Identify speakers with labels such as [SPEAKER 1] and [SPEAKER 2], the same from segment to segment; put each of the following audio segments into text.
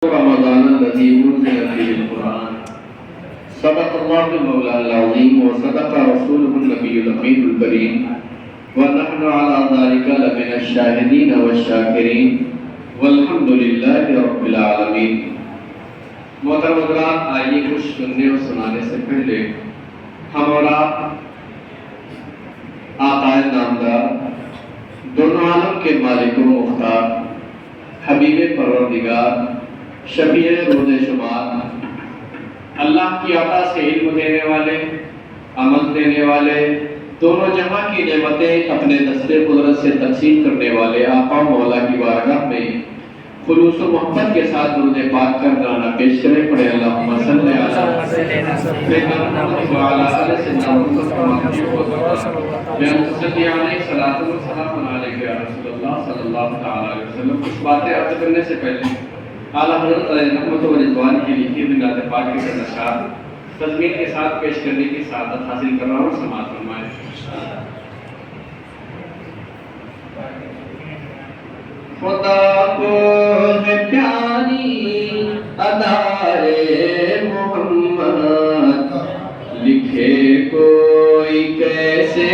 [SPEAKER 1] رمضان الذي أنزل فيه القرآن صدق الله المولى العظيم وصدق رسوله النبي الأمين الكريم ونحن على ذلك لمن الشاهدين والشاكرين والحمد لله رب العالمين. محترم حضرات، آئیے کچھ سننے اور سنانے سے پہلے ہم اور آپ آقا نامدار دونوں عالم کے مالک و مختار حبیب پروردگار شفیع روز شمار اللہ کی عطا سے علم دینے والے عمل دینے والے دونوں جہاں کی نعمتیں اپنے دستے قدرت سے تقسیم کرنے والے آقا مولا کی بارگاہ میں خلوص و محبت کے ساتھ درود پاک کا نذرانہ پیش کریں. پڑھے اللہم صلی علی سیدنا محمد وعلی آلہ سیدنا محمد صلی علیہ السلام علیکم یا رسول اللہ صلی اللہ علیہ وسلم. کچھ باتیں عرض کرنے سے پہلے اعلیٰ حضرت علیہ رحمت و رضوان کی لکھی ہوئی نعت پاک کے اشعار تضمین کے ساتھ پیش کرنے کی سعادت حاصل کر رہا ہوں. سماعت فرمائیں. خدا کو ہے پیاری ادائے محمد لکھے کوئی کیسے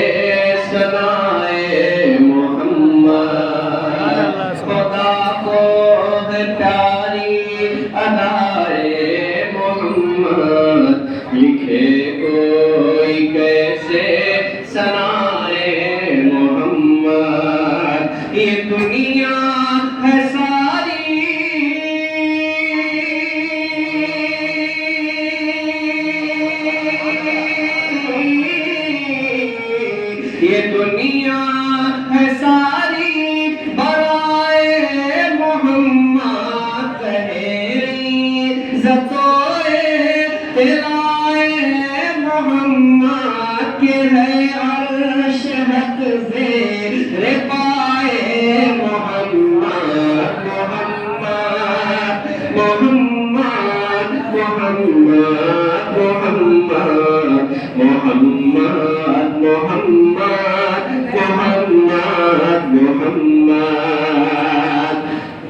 [SPEAKER 1] سنائے محمد. خدا کو ہے پیاری ادائے محمد لکھے کوئی کیسے سنائے محمد. یہ دنیا ہے ساری یہ دنیا ہے ساری برائے محمد تیری عزتوئے تلائے محمد کے ہے عرش حق زیر پائے محمد محمد محمد محمد محمد محمد محمد محمد محمد.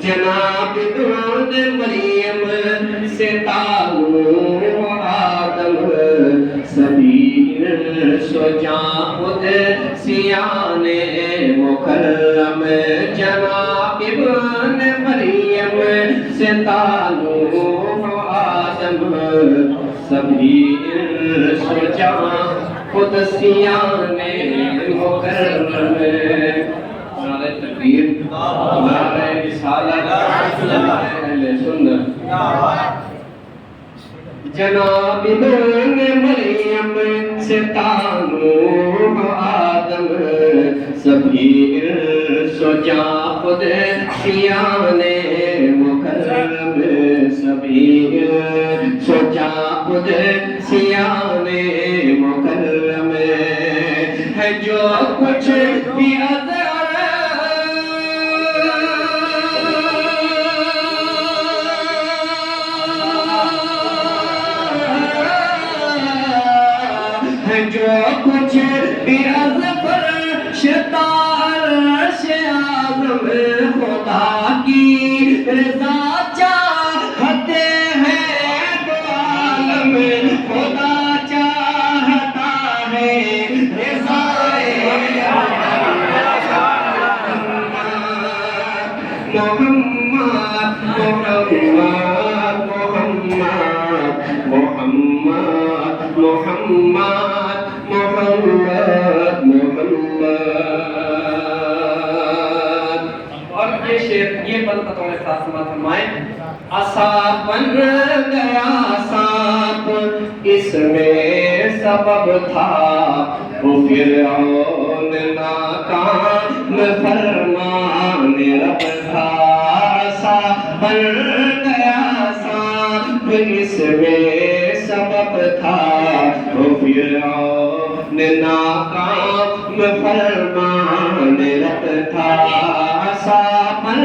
[SPEAKER 1] جناب ابن مریم سے تعلق آدم سبھی سو جاں خود سیان مکرم. جناب ابن مریم سے تعلق آدم سبھی سو جاں خود سیان مکرم. نعرہ تکبیر، نعرہ رسالت، اہل سنت. جناب ابن مریم سے تعلق آدم سبھی سو جاں خود سیان مکرم. سبھی سو جاں خود سیان مکرم ہے. جو کچھ بھی جو کچھ بھی از فرش عرش اعظم خدا کی رضا چاہتے ہیں دو عالم. خدا چاہتا ہے رضا محمد محمد محمد محمد محمد محمد محمد. اور یہ شعر یہ بل بطور خاص سماعت فرمائیں. عصا بن گیا سانپ اس میں سبب تھا وہ فرعون ناکام فرمان رب تھا. عصا بن گیا سانپ اس میں سبب تھا وہ فرعون ناکام فرمان رب تھا. عصا بن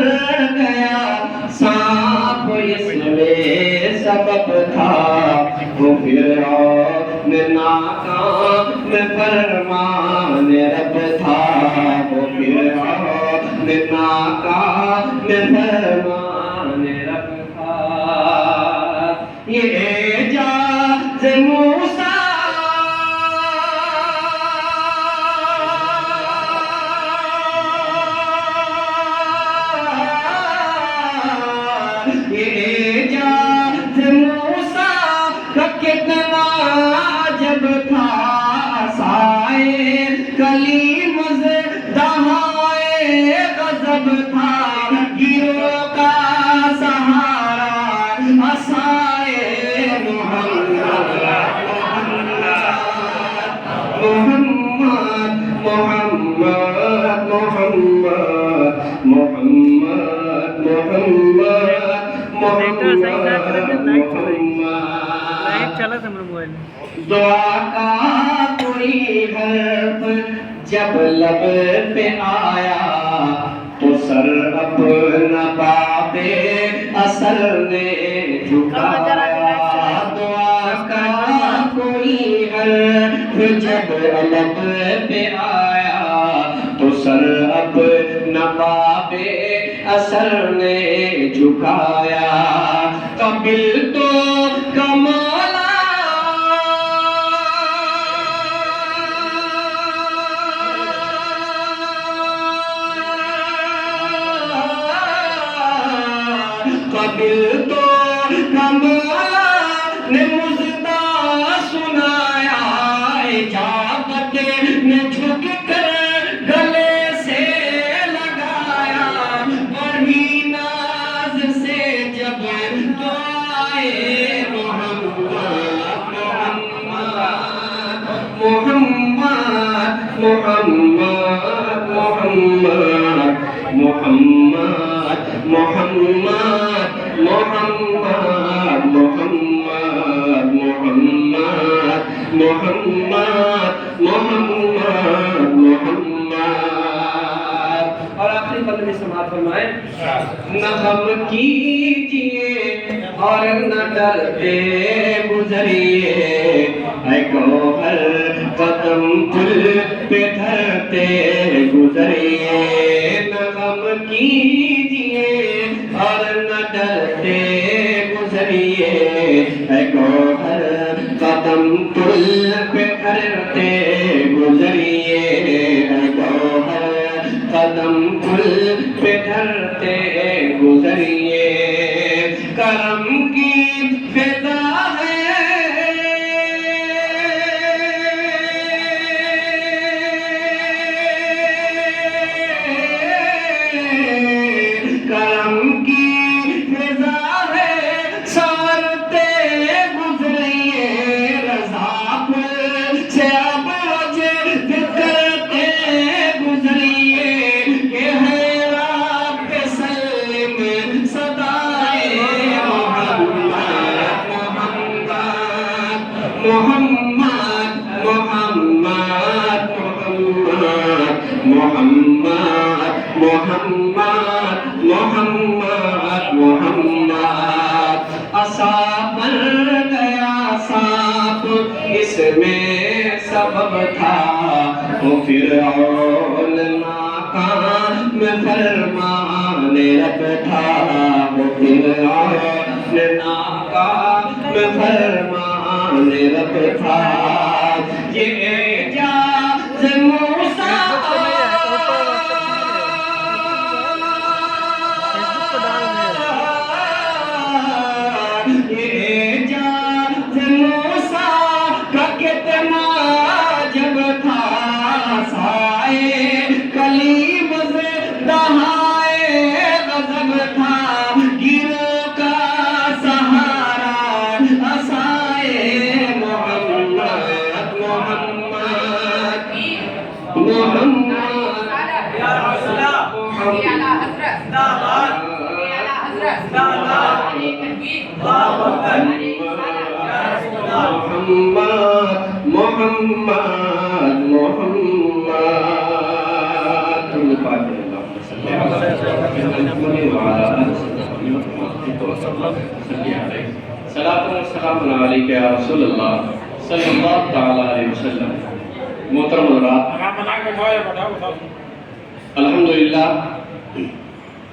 [SPEAKER 1] گیا سانپ اس میں سبب تھا وہ فرعون ناکام فرمان رب تھا. وہ فرعون ناکام فرمان رب تھا. یہ اعجاز موسیٰ کا کتنا عجب تھا، عصائے کلیم دہائے غضب تھا، گروہ کا سہارا عصائے محمد محمد محمد محمد محمد محمد دعا کا کوئی حرف جب لب پہ آیا تو سر اپنا باب اثر نے جھکایا، دعا کا کوئی حرف جب لب پہ آیا تو سر اپنا باب اثر نے جھکایا، قبل تو کمالا قبل تو کمالا نے مزدہ سنایا، اجابت نے جھک کر گلے سے لگایا، بڑی ناز سے جب دعائے محمد محمد محمد محمد محمد محمد محمد محمد محمد محمد محمد محمد۔ اور آخری بندے میں سماعت فرمائیں، نہ غم کیجئے اور نہ ڈرتے گزریے، اے گوہر قدم پل پہ دھرتے گزریے، نہ غم کیجئے اور نہ ڈرتے گزریے، اے گوہر قدم پل پہ دھرتے گزریے، اے گوہر قدم پل پہ دھرتے گزریے، کرم کی فضا ہے کرم کی فضا ہے، سارتے گزریے، رضا پل سے اب وجد کرتے گزریے، کہ ہے رب سلم صدائے محمد محمد محمد محمد محمد محمد محمد، عصا پر گیا سانپ اس میں سبب تھا، وہ فرعون ناکام فرمان رب تھا، وہ فرعون ناکام فرمان رب تھا، یہ اعجاز موسیٰ کا کتنا جب تھا، عصائے کلیم دہائے غضب تھا، گروہ کا سہارا عصائے محمد محمد محمد یا رسول محمد صلاۃ و سلام علیک یا رسول اللہ صلی اللہ تعالی علیہ وسلم۔ محترم حضرات، الحمدللہ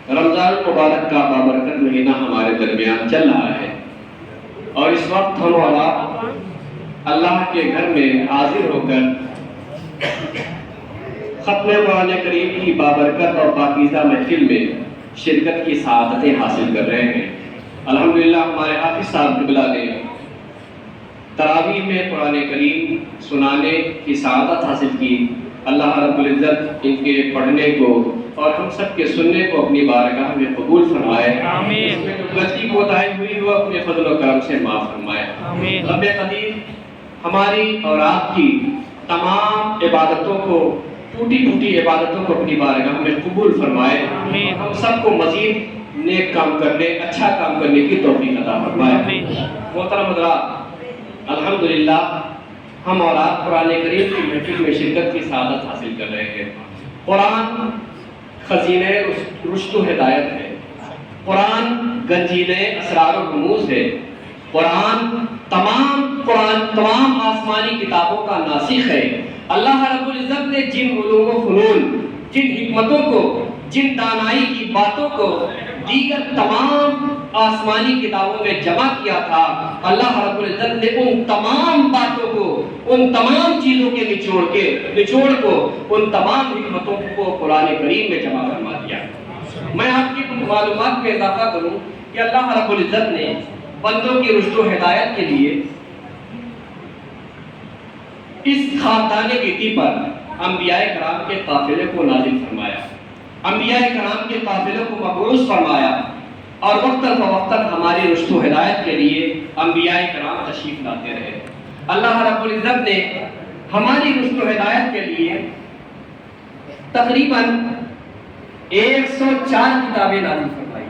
[SPEAKER 1] رمضان مبارک کا بابرکت مہینہ ہمارے درمیان چل رہا ہے، اور اس وقت ہم اللہ کے گھر میں حاضر ہو کر ختم قرآن کریم کی بابرکت اور پاکیزہ محفل میں شرکت کی سعادتیں حاصل کر رہے ہیں۔ حافظ صاحب قبلہ نے تراویح میں قرآن کریم سنانے کی سعادت حاصل کی. اللہ رب العزت ان کے پڑھنے کو اور ہم سب کے سننے کو اپنی بارگاہ میں قبول فرمائے.
[SPEAKER 2] آمین.
[SPEAKER 1] اس میں جو غلطی کوتاہی ہوئی وہ اپنے فضل و کرم سے معاف فرمائے.
[SPEAKER 2] آمین.
[SPEAKER 1] رب قدیر ہماری اور آپ کی تمام عبادتوں کو، ٹوٹی پھوٹی عبادتوں کو اپنی بارگاہ میں قبول فرمائے.
[SPEAKER 2] آمین.
[SPEAKER 1] ہم سب کو مزید نیک کام کرنے، اچھا کام کرنے کی توفیق عطا فرمائے.
[SPEAKER 2] آمین.
[SPEAKER 1] محترم حضرات، الحمدللہ ہم اور آپ قرآن کریم کی محفل میں شرکت کی سعادت حاصل کر رہے ہیں. قرآن خزینہ رشد و ہدایت ہے. قرآن گنجینہ اسرار و رموز ہے. قرآن تمام آسمانی کتابوں کا ناسخ ہے. اللہ رب العزت نے جن علوم و فنون، جن حکمتوں کو، جن دانائی کی باتوں کو دیگر تمام آسمانی کتابوں میں جمع کیا تھا، اللہ رب العزت نے ان تمام باتوں کو، ان تمام چیزوں کے نچوڑ کو، ان تمام حکمتوں کو قرآن کریم میں جمع فرما دیا. میں آپ کی کچھ معلومات میں اضافہ کروں کہ اللہ رب العزت نے بندوں کی رشد و ہدایت کے لیے اس خاندان گیتی پر انبیاء کرام کے قافلے کو نازل فرمایا، انبیاء کرام کے قافلے کو مبعوث فرمایا، اور وقتاً فوقتاً ہماری رشد و ہدایت کے لیے انبیاء کرام تشریف لاتے رہے. اللہ رب العزت نے ہماری رشد و ہدایت کے لیے تقریباً 104 کتابیں نازل فرمائی.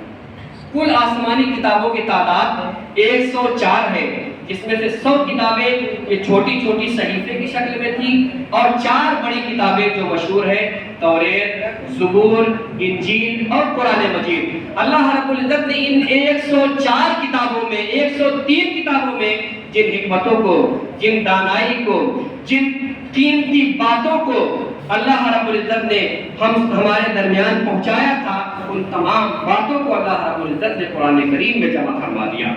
[SPEAKER 1] کل آسمانی کتابوں کی تعداد 104 ہے، جس میں سے 100 کتابیں یہ چھوٹی چھوٹی صحیفے کی شکل میں تھی، اور 4 بڑی کتابیں جو مشہور ہیں، توریت، زبور، انجیل اور قرآن مجید. اللہ رب العزت نے ان 104 کتابوں میں، 103 کتابوں میں جن حکمتوں کو، جن دانائی کو، جن قیمتی باتوں کو اللہ رب العزت نے ہمارے درمیان پہنچایا تھا، ان تمام باتوں کو اللہ رب العزت نے قرآن کریم میں جمع فرما دیا.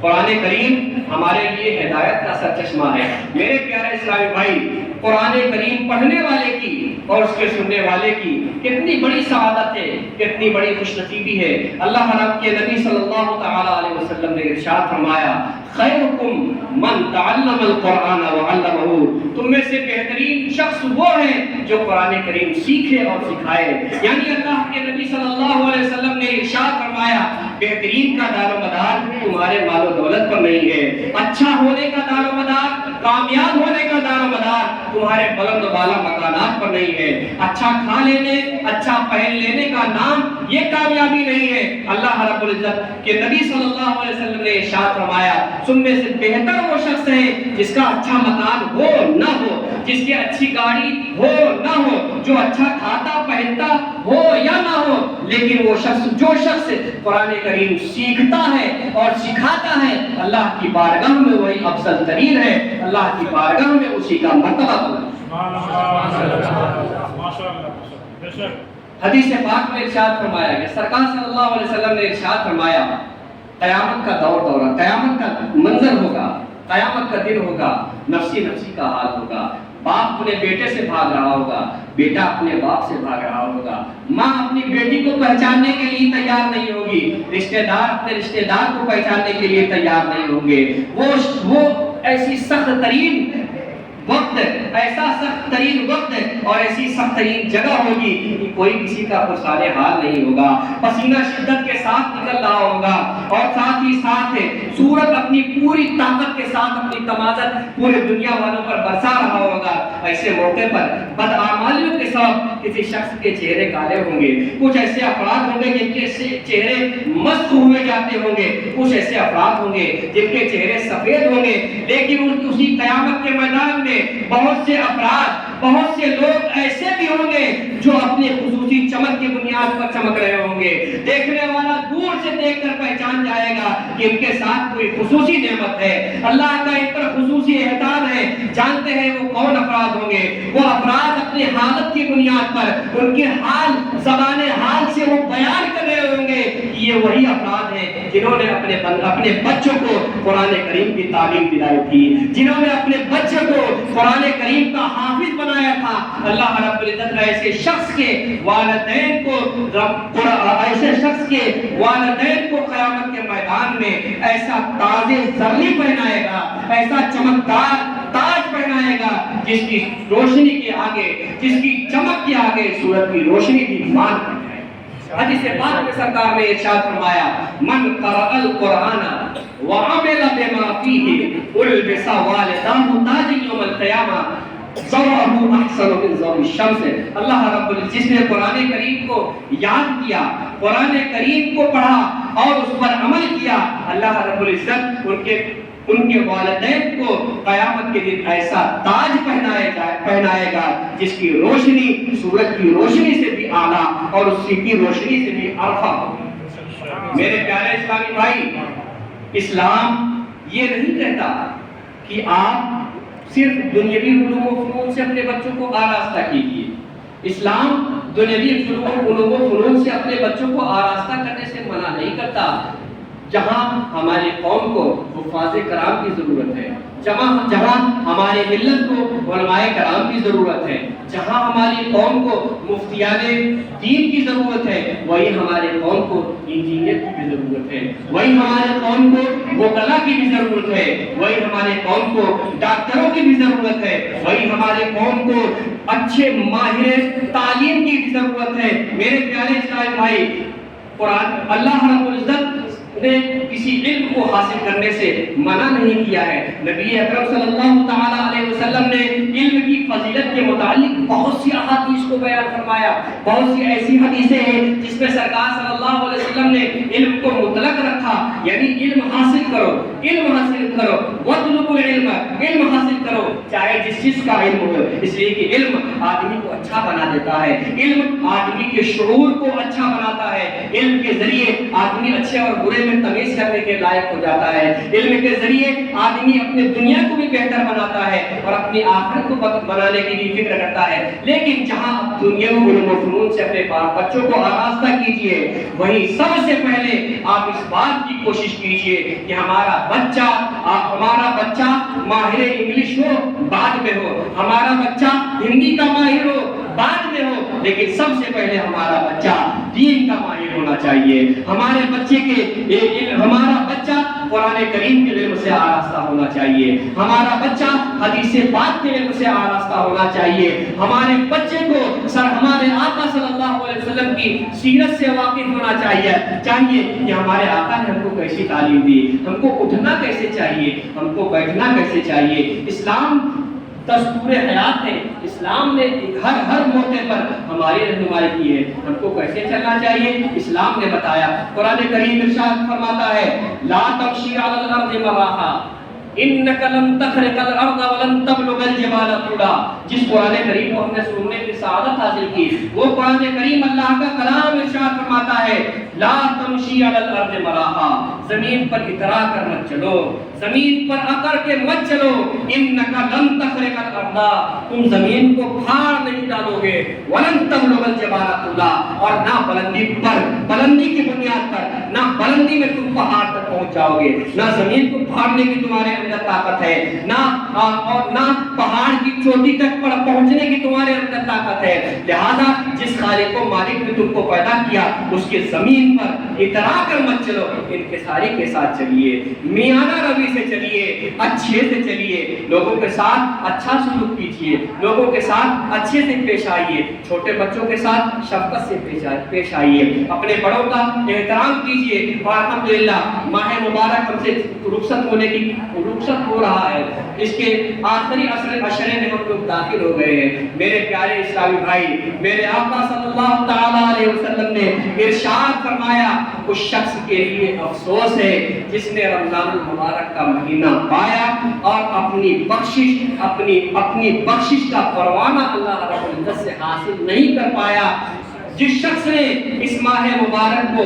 [SPEAKER 1] قرآن کریم ہمارے لیے ہدایت کا سرچشمہ ہے. میرے پیارے اسلامی بھائی، قرآن کریم پڑھنے والے کی اور اس کے سننے والے کی کتنی بڑی سعادت ہے، کتنی بڑی خوش نصیبی ہے. اللہ رب کے نبی صلی اللہ تعالی علیہ وسلم نے ارشاد فرمایا، خیرکم من تعلم القرآن وعلمہ، تم میں سے بہترین شخص وہ ہے جو قرآن کریم سیکھے اور سکھائے. یعنی اللہ کے نبی صلی اللہ علیہ وسلم نے ارشاد فرمایا، بہترین کا دار و مدار تمہارے مال و دولت پر نہیں ہے، اچھا ہونے کا دار و مدار، کامیاب ہونے کا دار و مدار تمہارے بلند و بالا مکانات پر نہیں ہے. اچھا کھا لینے، اچھا پہن لینے کا نام یہ کامیابی نہیں ہے. اللہ رب العزت کے نبی صلی اللہ علیہ وسلم نے ارشاد فرمایا، تم میں سے بہتر وہ شخص ہے جس کا اچھا مکان ہو نہ ہو، جس کی اچھی گاڑی ہو نہ ہو، جو اچھا کھاتا پہنتا ہو یا نہ ہو، لیکن وہ شخص، جو شخص قرآن کریم سیکھتا ہے اور سکھاتا ہے، اللہ کی بارگاہ میں وہی افضل ترین ہے. اللہ کی بارگاہ میں اسی کا مرتبہ بلند. حدیث پاک میں ارشاد فرمایا کہ سرکار صلی اللہ علیہ وسلم نے ارشاد فرمایا، قیامت کا دورہ، قیامت کا منظر ہوگا، قیامت کا دن ہوگا، نفسی نفسی کا حال ہوگا. باپ اپنے بیٹے سے بھاگ رہا ہوگا، بیٹا اپنے باپ سے بھاگ رہا ہوگا، ماں اپنی بیٹی کو پہچاننے کے لیے تیار نہیں ہوگی، رشتہ دار اپنے رشتہ دار کو پہچاننے کے لیے تیار نہیں ہوں گے. وہ ایسی سخت ترین وقت، ایسا سخت ترین وقت اور ایسی سخت ترین جگہ ہوگی کہ کوئی کسی کا پرسان حال نہیں ہوگا. پسینہ شدت کے ساتھ نکل رہا ہوگا، اور ساتھ ہی ساتھ سورج اپنی پوری طاقت کے ساتھ اپنی تمازت پورے دنیا والوں پر برسا رہا ہوگا. ایسے موقع پر بدعمالیوں کے ساتھ کسی شخص کے چہرے کالے ہوں گے. کچھ ایسے افراد ہوں گے جن کے چہرے مست ہوئے جاتے ہوں گے، کچھ ایسے افراد ہوں گے جن کے چہرے سفید ہوں گے. لیکن اسی قیامت کے میدان میں بہت سے افراد، بہت سے لوگ ایسے بھی ہوں گے جو اپنی خصوصی چمک کی بنیاد پر چمک رہے ہوں گے. دیکھنے والا دور سے دیکھ کر پہچان جائے گا کہ ان کے ساتھ کوئی خصوصی نعمت ہے، اللہ کا ان پر خصوصی احسان ہے. جانتے ہیں وہ کون افراد ہوں گے؟ وہ افراد اپنی حالت کی بنیاد پر ان کے حال، زبان حال سے وہ بیان کر رہے ہوں گے کہ یہ وہی افراد ہیں جنہوں نے اپنے بچوں کو قرآن کریم کی تعلیم دلائی تھی، جنہوں نے اپنے بچوں کو قرآن کریم کا حافظ بنایا تھا. اللہ رب العزت ایسے شخص کے والدین کو قیامت کے میدان میں
[SPEAKER 2] میں ایسا تاج زرنی پہنائے گا، ایسا چمکدار تاج پہنائے گا جس کی روشنی کے آگے، جس کی چمک کے آگے سورج کی روشنی بھی مان کر جائے۔ حدیث پاک میں سرکار نے ارشاد فرمایا من قرأ القرآن وعمل بما فيه البس والداه تاج یوم القیامہ ضوءه احسن من ضوء الشمس۔ اللہ رب العزت جس نے قرآن کریم کو یاد کیا، قرآن کریم کو پڑھا اور اس پر عمل کیا، اللہ رب العزت ان کے والدین کو قیامت کے دن ایسا تاج پہنائے گا جس کی روشنی سورج کی روشنی سے بھی اعلیٰ اور اس کی روشنی سے بھی ارفع ہوگی۔ میرے پیارے اسلامی بھائی، اسلام یہ نہیں کہتا کہ آپ صرف دنیاوی علوم و فنون سے اپنے بچوں کو آراستہ کیجیے۔ اسلام دنیاوی علوم و فنون سے اپنے بچوں کو آراستہ کرنے سے منع نہیں کرتا۔ جہاں ہماری قوم کو حفاظ کرام کی ضرورت ہے، جہاں ہماری ملت کو علماء کرام کی ضرورت ہے، جہاں ہماری قوم کو مفتیان دین کی ضرورت ہے، وہی ہمارے قوم کو انجینئر کی بھی ضرورت ہے، وہی ہمارے قوم کو وکلا کی بھی ضرورت ہے، وہی ہمارے قوم کو ڈاکٹروں کی بھی ضرورت ہے، وہی ہمارے قوم کو اچھے ماہر تعلیم کی بھی ضرورت ہے۔ میرے پیارے اسلامی بھائی، قرآن اللہ رب العزت نے کسی علم کو حاصل کرنے سے منع نہیں کیا ہے۔ نبی اکرم صلی اللہ تعالی علیہ وسلم نے علم کی فضیلت کے متعلق بہت سی احادیث کو بیان فرمایا۔ بہت سی ایسی حدیثیں ہیں جس میں سرکار صلی اللہ علیہ وسلم نے علم کو مطلق رکھا، یعنی علم حاصل کرو، علم حاصل کرو، وَاطْلُبُوا الْعِلْمَ، علم حاصل کرو چاہے جس چیز کا علم ہو، اس لیے کہ علم آدمی کو اچھا بنا دیتا ہے، علم آدمی کے شعور کو اچھا بناتا ہے، علم کے ذریعے آدمی اچھے اور برے میں تمیز کرنے کے لائق ہو جاتا ہے، علم کے ذریعے آدمی اپنے دنیا کو بھی بہتر بناتا ہے اور اپنی آخرت کو بنانے کی بھی فکر کرتا ہے۔ لیکن جہاں آپ دنیا علوم و فنون سے اپنے بچوں کو آراستہ کیجئے، وہیں سب سے پہلے آپ اس بات کی کوشش کیجئے کہ ہمارا بچہ ماہر انگلش ہو، بعد میں ہو، ہمارا بچہ ہندی کا ماہر ہو، بعد میں ہو، لیکن سب سے پہلے ہمارا بچہ دین کا ماہر ہونا چاہیے۔ ہمارا بچہ قرآن کریم کے علم سے آراستہ ہونا چاہیے، ہمارا بچہ حدیث پاک کے علم سے آراستہ ہونا چاہیے، ہمارے بچے کو ہمارے آقا صلی اللہ علیہ وسلم کی سیرت سے واقف ہونا چاہیے کہ ہمارے آقا نے ہم کو کیسی تعلیم دی، ہم کو اٹھنا کیسے چاہیے، ہم کو بیٹھنا کیسے چاہیے۔ اسلام دستور حیات ہے، اسلام نے ہر موقع پر ہماری رہنمائی کی ہے، ہم کو کیسے چلنا چاہیے اسلام نے بتایا۔ قرآن کریم ارشاد فرماتا ہے لا تمشی علی الارض مراحا انک لن تخرق الارض ولن تبلغ الجبال طولا۔ جس قرآن کریم کو ہم نے سننے کی سعادت حاصل کی، وہ قرآن کریم اللہ کا کلام ارشاد فرماتا ہے لا تمشی علی الارض مراحا، زمین پر اترا کر مت چلو، زمین پر اکڑ کے مت چلو، انک لن تخرق الارض، تم زمین کو پھاڑ نہیں ڈالو گے، ولن تبلغ الجبال طولا، اور نہ بلندی کی بنیاد پر، نہ بلندی میں تم پہاڑ تک پہنچ جاؤ گے، نہ زمین کو پھاڑنے کی تمہارے اندر طاقت ہے، نہ پہاڑ کی چوٹی تک پہنچنے کی تمہارے اندر طاقت ہے۔ لہذا جس خالق و مالک نے تم کو پیدا کیا اس کے زمین پر اترا کر مت چلو، انکساری کے ساتھ چلیے، میانہ روی سے چلیے، اچھے سے چلیے، لوگوں کے ساتھ اچھا سلوک کیجیے، لوگوں کے ساتھ اچھے سے پیش آئیے، چھوٹے بچوں کے ساتھ شفقت سے پیش آئیے، اپنے بڑوں کا احترام کیجیے۔ اور الحمدللہ ماہ مبارک ہم سے رخصت ہو رہا ہے، اس کے آخری عشرے میں ہم لوگ داخل ہو گئے ہیں۔ میرے پیارے اسلامی بھائی، میرے آقا صلی اللہ تعالی علیہ وسلم نے ارشاد فرمایا اس شخص کے لیے افسوس ہے جس نے رمضان المبارک کا مہینہ پایا اور اپنی بخشش کا پروانہ اللہ رب العزت سے حاصل نہیں کر پایا۔ جس شخص نے اس ماہ مبارک کو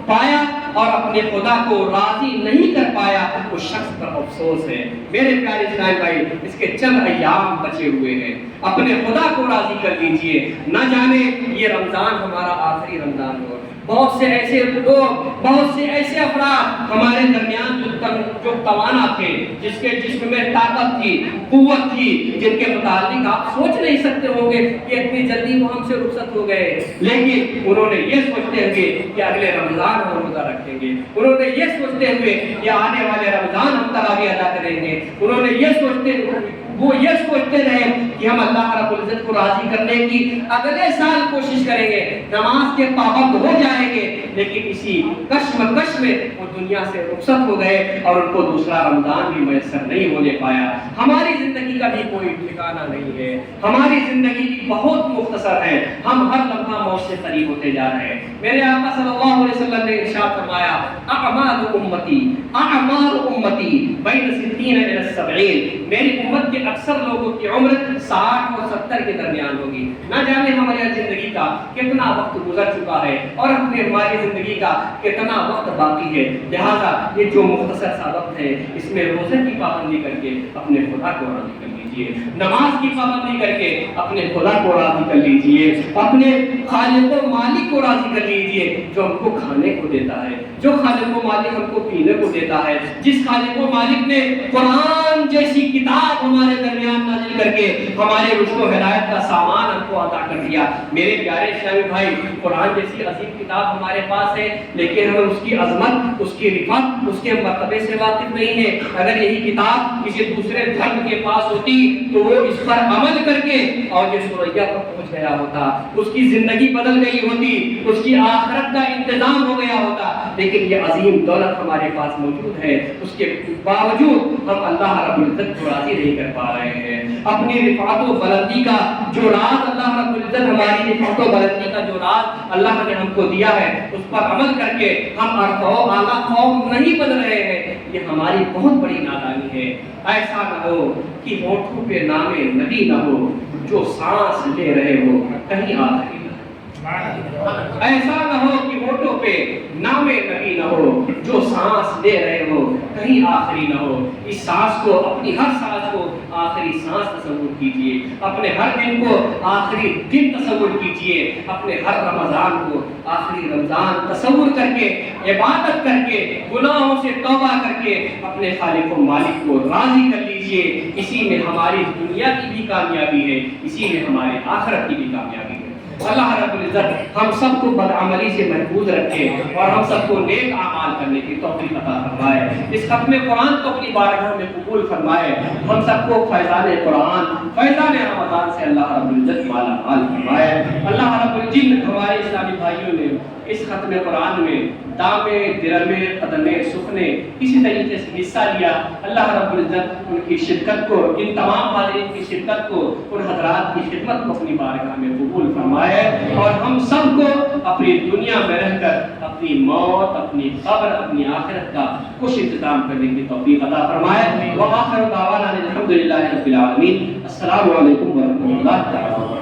[SPEAKER 2] پایا اور اپنے خدا کو راضی نہیں کر پایا، اس شخص پر افسوس ہے۔ میرے پیارے اسلامی بھائی، اس کے چند ایام بچے ہوئے ہیں، اپنے خدا کو راضی کر لیجئے، نہ جانے یہ رمضان ہمارا آخری رمضان ہو۔ بہت سے ایسے لوگ، بہت سے ایسے افراد ہمارے درمیان جو توانا تھے، جس کے جسم میں طاقت تھی، قوت تھی جن کے متعلق آپ سوچ نہیں سکتے ہوں گے کہ اتنی جلدی وہ ہم سے رخصت ہو گئے، لیکن انہوں نے یہ سوچتے ہوئے کہ اگلے رمضان ہم روزہ رکھیں گے، انہوں نے یہ سوچتے ہوئے کہ آنے والے رمضان ہم تراویح ادا کریں گے، انہوں نے یہ سوچتے رہے کہ ہم اللہ رب العزت کو راضی کرنے کی اگلے سال کوشش کریں گے، نماز کے پابند ہو جائیں گے، لیکن اسی کشمکش میں وہ دنیا سے رخصت ہو گئے اور ان کو دوسرا رمضان بھی میسر نہیں ہونے پایا۔ ہماری زندگی کا بھی کوئی ٹھکانہ نہیں ہے، ہماری زندگی بھی بہت مختصر ہے، ہم ہر لمحہ موت سے قریب ہوتے جا رہے ہیں۔ میرے آقا صلی اللہ علیہ وسلم نے ارشاد فرمایا اعمال امتی بین 60 الی 70، میری امت کے اکثر لوگوں کی عمر 60 اور 70 کے درمیان ہوگی۔ نہ جانے ہماری زندگی کا کتنا وقت گزر چکا ہے اور ہماری زندگی کا کتنا وقت باقی ہے، لہذا یہ جو مختصر سا وقت ہے اس میں روزے کی پابندی کر کے اپنے خدا کو راضی کر لیجئے، نماز کی پابندی کر کے اپنے خدا کو راضی کر لیجئے، اپنے خالق و مالک کو راضی کر لیجئے جو ہم کو کھانے کو دیتا ہے، جو خالق و مالک ہم کو پینے کو دیتا ہے، جس خالق و مالک نے قرآن جیسی کتاب ہمارے درمیان نازل کر کے ہمارے رشد و ہدایت کا سامان ہم کو عطا کر دیا۔ میرے پیارے اسلامی بھائی، قرآن جیسی عظیم کتاب ہمارے پاس ہے، لیکن ہم اس کی عظمت، اس کی رفعت، اس کے مرتبے سے واقف نہیں ہے۔ اگر یہی کتاب کسی دوسرے دھرم کے پاس ہوتی تو وہ اس پر عمل کر کے اور یہ سوریا پر پہنچ گیا ہوتا، اس کی زندگی بدل گئی ہوتی، اس کی آخرت کا انتظام ہو گیا ہوتا، لیکن یہ عظیم دولت ہمارے پاس موجود ہے، اس کے باوجود ہم اللہ رب العزت کو راضی نہیں کر پا رہے ہیں۔ اپنی رفعت و بلندی کا جو راز اللہ رب العزت، ہماری رفعت و بلندی کا جو راز اللہ نے ہم کو دیا ہے، اس پر عمل کر کے ہم ارفع و اعلیٰ قوم نہیں بن رہے ہیں، یہ ہماری بہت بڑی نادانی ہے۔ ایسا نہ ہو کہ ہونٹوں پہ نام نبی نہ ہو، جو سانس لے رہے ہو کہیں آخری نہ ہو۔ ایسا نہ ہو کہ ہونٹوں پہ نام نبی نہ ہو، جو سانس لے رہے ہو کہیں آخری نہ ہو۔ اس سانس کو، اپنی ہر سانس کو آخری سانس تصور کیجئے، اپنے ہر دن کو آخری دن تصور کیجئے، اپنے ہر رمضان کو آخری رمضان تصور کر کے، عبادت کر کے، گناہوں سے توبہ کر کے اپنے خالق و مالک کو راضی کر لیجئے۔ اسی میں ہماری دنیا کی بھی کامیابی ہے، اسی میں ہمارے آخرت کی بھی کامیابی ہے۔ اللہ رب العزت ہم سب کو بدعملی سے محفوظ رکھے اور ہم سب کو نیک اعمال کرنے کی توفیق عطا فرمائے۔ اس ختم قرآن کو اپنی بارگاہ میں قبول فرمائے، ہم سب کو فیضان قرآن، فیضان رمضان سے اللہ رب العزت مالا مال فرمائے۔ اللہ رب العزت ہمارے اسلامی بھائیوں نے اس ختم قرآن میں دامے، درمے، قدمے، سخنے کسی طریقے سے حصہ لیا، اللہ رب العزت ان کی شرکت کو، ان تمام حاضرین کی شرکت کو، ان حضرات کی خدمت کو اپنی بارگاہ میں قبول فرمائے اور ہم سب کو اپنی دنیا میں رہ کر اپنی موت، اپنی قبر، اپنی آخرت کا خوش انتظام کرنے کی توفیق عطا فرمائے۔ وآخر دعوانا الحمدللہ رب العالمین۔ السلام علیکم ورحمۃ اللہ تعالی۔